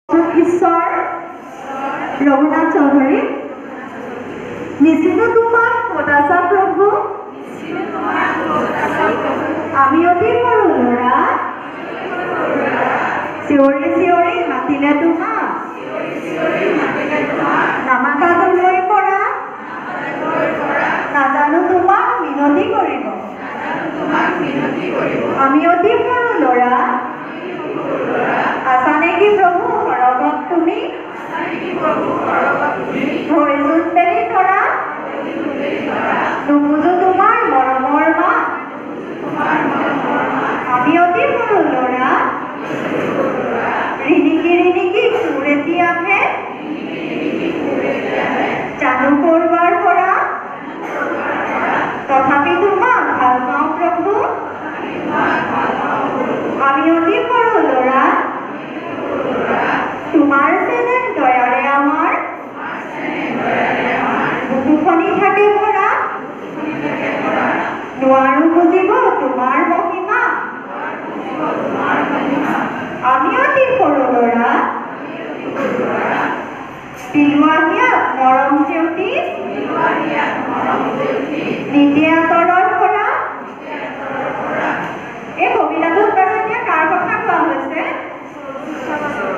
ঈশ্বৰ ৰঘুনাথ চৌধুৰী নিশ্চিত তোমাৰ কোদাসা প্ৰভু আমি অতি সৰু ল'ৰা চিঞৰি চিঞৰি মাতিলে তোমাক নামাতালৈ পৰা নাজানো তোমাক মিনতি কৰিব আমি অতি সৰু ল'ৰা আছা নেকি প্ৰভু সৰগত তুমি ভৰিজোত বেলি ধৰা নুবুজো তোমাৰ মৰমৰ মাত আমি অতি সৰু ল'ৰা ৰিণিকি সুৰেতি আহে জানো কৰবাৰ পৰা তথাপি তোমাক ভাল পাওঁ প্ৰভু আমি অতি সৰু ল'ৰা তোমাৰ চেনেহ দয়াৰে আমাৰ বুকুখনি থাকে ভৰা নোৱাৰো বুজিব তোমাৰ মহিমা আমি অতি সৰু ল'ৰা পিলুৱাহিয়াত মৰম জেউতি নিদিয়ে আঁতৰৰ পৰা এই কবিতাটোত বাৰু এতিয়া কাৰ কথা কোৱা হৈছে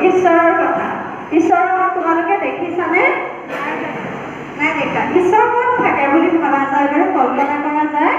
ঈশ্বৰৰ কথা ঈশ্বৰক তোমালোকে দেখিছানে নাই দেখা ঈশ্বৰ ক'ত থাকে বুলি ভাবা যায় বাৰু কল্পনা কৰা যায়